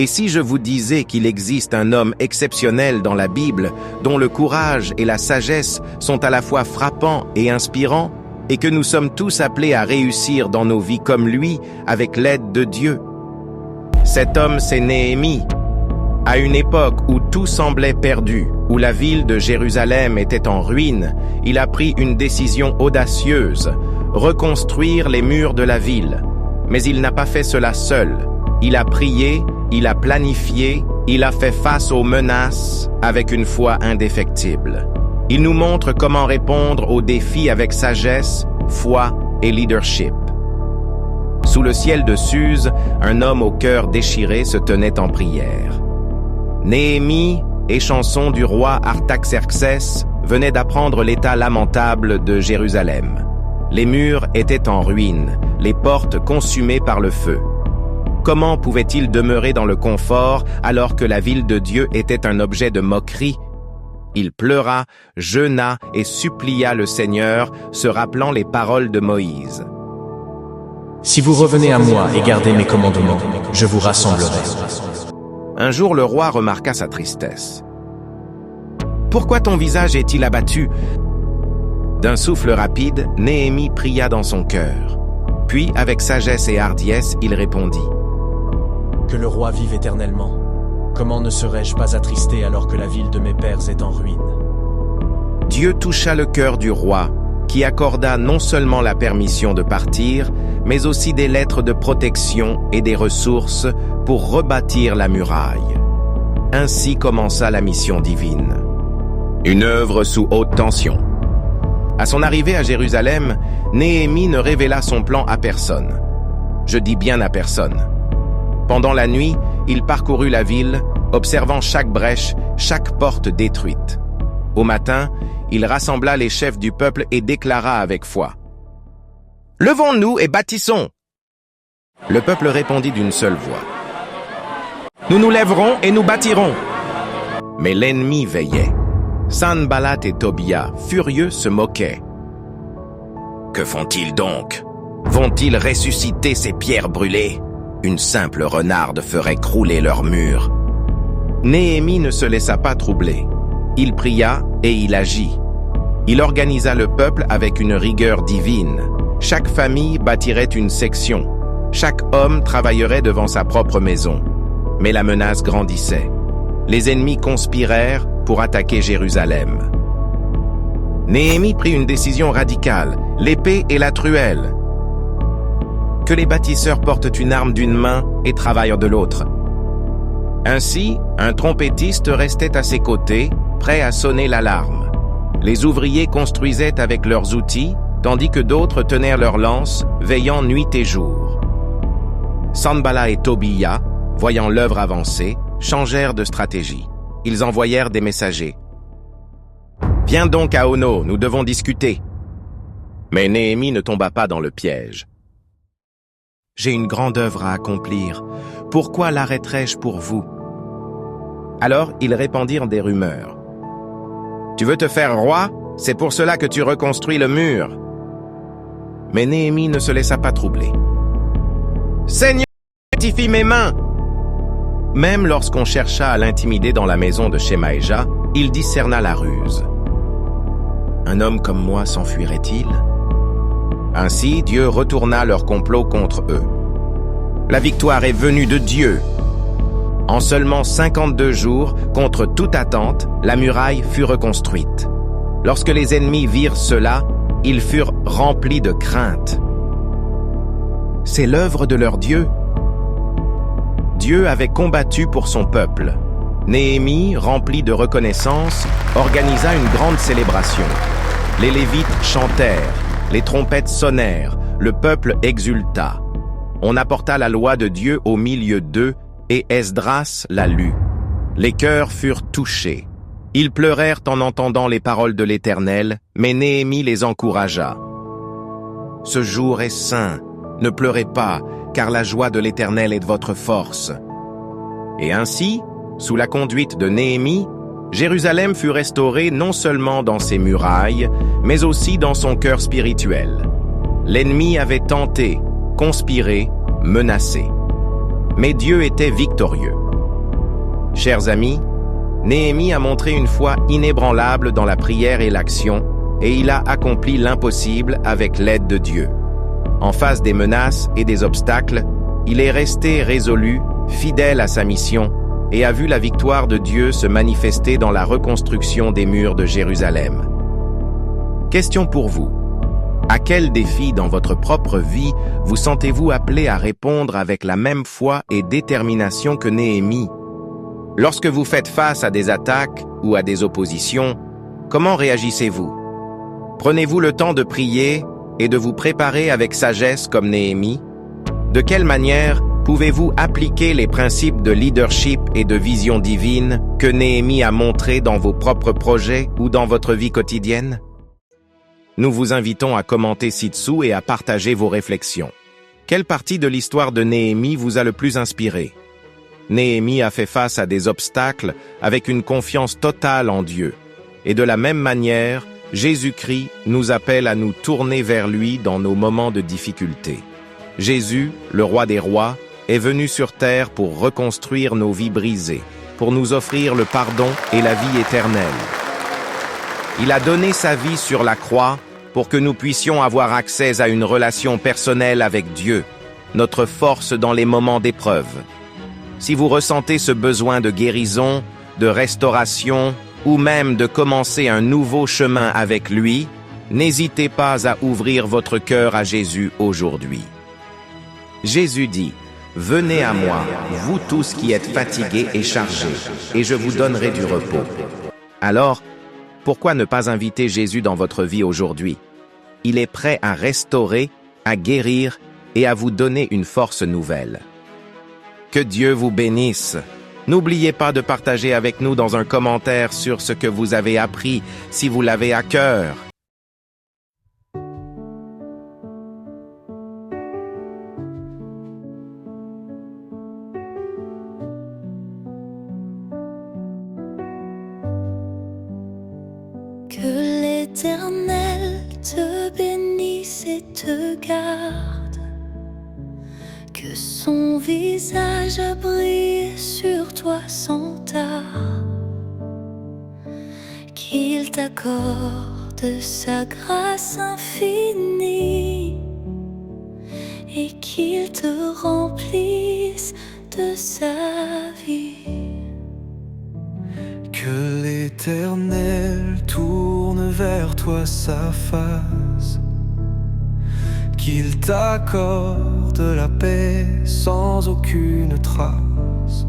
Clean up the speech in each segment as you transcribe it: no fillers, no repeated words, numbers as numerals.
Et si je vous disais qu'il existe un homme exceptionnel dans la Bible, dont le courage et la sagesse sont à la fois frappants et inspirants, et que nous sommes tous appelés à réussir dans nos vies comme lui, avec l'aide de Dieu? Cet homme, c'est Néhémie. À une époque où tout semblait perdu, où la ville de Jérusalem était en ruine, il a pris une décision audacieuse, reconstruire les murs de la ville. Mais il n'a pas fait cela seul. Il a prié, il a planifié, il a fait face aux menaces avec une foi indéfectible. Il nous montre comment répondre aux défis avec sagesse, foi et leadership. Sous le ciel de Suse, un homme au cœur déchiré se tenait en prière. Néhémie, échanson du roi Artaxerxès, venait d'apprendre l'état lamentable de Jérusalem. Les murs étaient en ruine, les portes consumées par le feu. Comment pouvait-il demeurer dans le confort alors que la ville de Dieu était un objet de moquerie? Il pleura, jeûna et supplia le Seigneur, se rappelant les paroles de Moïse. Si vous revenez à moi et gardez mes commandements, je vous rassemblerai. Un jour, le roi remarqua sa tristesse. « Pourquoi ton visage est-il abattu ?» D'un souffle rapide, Néhémie pria dans son cœur. Puis, avec sagesse et hardiesse, il répondit. Que le roi vive éternellement. Comment ne serais-je pas attristé alors que la ville de mes pères est en ruine? Dieu toucha le cœur du roi, qui accorda non seulement la permission de partir, mais aussi des lettres de protection et des ressources pour rebâtir la muraille. Ainsi commença la mission divine. Une œuvre sous haute tension. À son arrivée à Jérusalem, Néhémie ne révéla son plan à personne. Je dis bien à personne. Pendant la nuit, il parcourut la ville, observant chaque brèche, chaque porte détruite. Au matin, il rassembla les chefs du peuple et déclara avec foi. « Levons-nous et bâtissons !» Le peuple répondit d'une seule voix. « Nous nous lèverons et nous bâtirons !» Mais l'ennemi veillait. Sanballat et Tobia, furieux, se moquaient. « Que font-ils donc? Vont-ils ressusciter ces pierres brûlées? Une simple renarde ferait crouler leurs murs. » Néhémie ne se laissa pas troubler. Il pria et il agit. Il organisa le peuple avec une rigueur divine. Chaque famille bâtirait une section. Chaque homme travaillerait devant sa propre maison. Mais la menace grandissait. Les ennemis conspirèrent pour attaquer Jérusalem. Néhémie prit une décision radicale, l'épée et la truelle. Que les bâtisseurs portent une arme d'une main et travaillent de l'autre. Ainsi, un trompettiste restait à ses côtés, prêt à sonner l'alarme. Les ouvriers construisaient avec leurs outils, tandis que d'autres tenaient leurs lances, veillant nuit et jour. Sanballat et Tobia, voyant l'œuvre avancer, changèrent de stratégie. Ils envoyèrent des messagers. « Viens donc à Ono, nous devons discuter. » Mais Néhémie ne tomba pas dans le piège. « J'ai une grande œuvre à accomplir. Pourquoi l'arrêterais-je pour vous ?» Alors ils répandirent des rumeurs. « Tu veux te faire roi? C'est pour cela que tu reconstruis le mur. » Mais Néhémie ne se laissa pas troubler. « Seigneur, sanctifie mes mains !» Même lorsqu'on chercha à l'intimider dans la maison de Shemaïja, il discerna la ruse. Un homme comme moi s'enfuirait-il? Ainsi, Dieu retourna leur complot contre eux. La victoire est venue de Dieu. En seulement 52 jours, contre toute attente, la muraille fut reconstruite. Lorsque les ennemis virent cela, ils furent remplis de crainte. C'est l'œuvre de leur Dieu. Dieu avait combattu pour son peuple. Néhémie, rempli de reconnaissance, organisa une grande célébration. Les Lévites chantèrent, les trompettes sonnèrent, le peuple exulta. On apporta la loi de Dieu au milieu d'eux et Esdras la lut. Les cœurs furent touchés. Ils pleurèrent en entendant les paroles de l'Éternel, mais Néhémie les encouragea. « Ce jour est saint, ne pleurez pas, car la joie de l'Éternel est de votre force. » Et ainsi, sous la conduite de Néhémie, Jérusalem fut restaurée non seulement dans ses murailles, mais aussi dans son cœur spirituel. L'ennemi avait tenté, conspiré, menacé. Mais Dieu était victorieux. Chers amis, Néhémie a montré une foi inébranlable dans la prière et l'action, et il a accompli l'impossible avec l'aide de Dieu. En face des menaces et des obstacles, il est resté résolu, fidèle à sa mission, et a vu la victoire de Dieu se manifester dans la reconstruction des murs de Jérusalem. Question pour vous. À quel défi dans votre propre vie vous sentez-vous appelé à répondre avec la même foi et détermination que Néhémie? Lorsque vous faites face à des attaques ou à des oppositions, comment réagissez-vous? Prenez-vous le temps de prier et de vous préparer avec sagesse comme Néhémie? De quelle manière pouvez-vous appliquer les principes de leadership et de vision divine que Néhémie a montrés dans vos propres projets ou dans votre vie quotidienne? Nous vous invitons à commenter ci-dessous et à partager vos réflexions. Quelle partie de l'histoire de Néhémie vous a le plus inspiré? Néhémie a fait face à des obstacles avec une confiance totale en Dieu. Et de la même manière, Jésus-Christ nous appelle à nous tourner vers lui dans nos moments de difficulté. Jésus, le roi des rois, est venu sur terre pour reconstruire nos vies brisées, pour nous offrir le pardon et la vie éternelle. Il a donné sa vie sur la croix pour que nous puissions avoir accès à une relation personnelle avec Dieu, notre force dans les moments d'épreuve. Si vous ressentez ce besoin de guérison, de restauration, ou même de commencer un nouveau chemin avec lui, n'hésitez pas à ouvrir votre cœur à Jésus aujourd'hui. Jésus dit, « Venez à moi, vous tous qui êtes fatigués et chargés, et je vous donnerai du repos. » Alors, pourquoi ne pas inviter Jésus dans votre vie aujourd'hui? Il est prêt à restaurer, à guérir et à vous donner une force nouvelle. Que Dieu vous bénisse. N'oubliez pas de partager avec nous dans un commentaire sur ce que vous avez appris si vous l'avez à cœur. Que l'Éternel te bénisse et te garde. Que son visage brille sur toi sans tard, qu'il t'accorde sa grâce infinie et qu'il te remplisse de sa vie. Que l'Éternel tourne vers toi sa face, qu'il t'accorde la paix sans aucune trace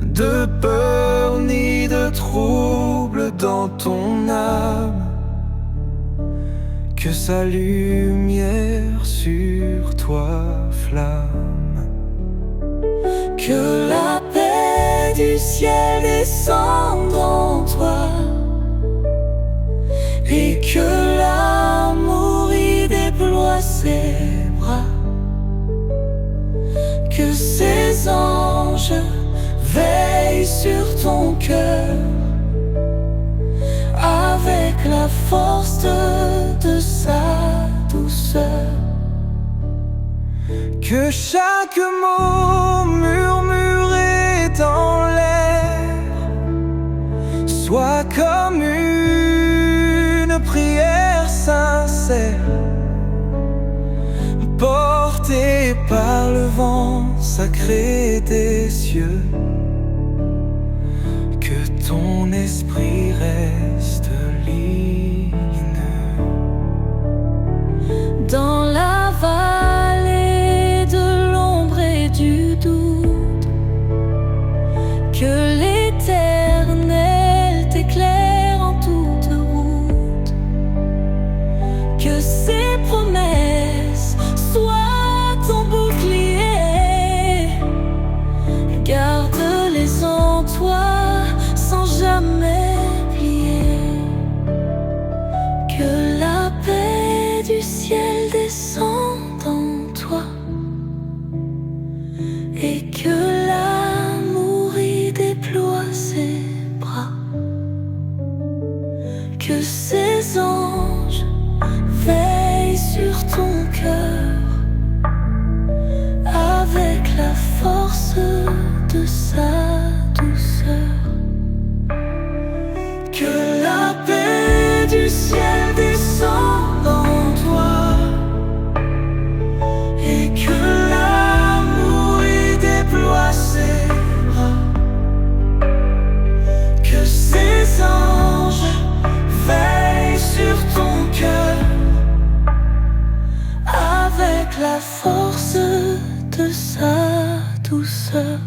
de peur ni de trouble dans ton âme. Que sa lumière sur toi flamme. Que la paix du ciel descende en toi et que l'amour y déploie ses bras. Que ses anges veillent sur ton cœur avec la force de sa douceur. Que chaque mot murmuré dans l'air soit comme une prière sincère, portée par le vent sacré des cieux. Que ton esprit reste lumineux dans la vallée de l'ombre et du doute. Que l'Éternel t'éclaire en toute route. Que ses promesses soient ton bouclier. Garde-les en toi sans jamais plier. Que la paix du ciel descende en toi et que l'amour y déploie ses bras. Que ses anges veillent sur toi du ciel descende en toi, et que l'amour y déploie ses bras, que ses anges veillent sur ton cœur avec la force de sa douceur.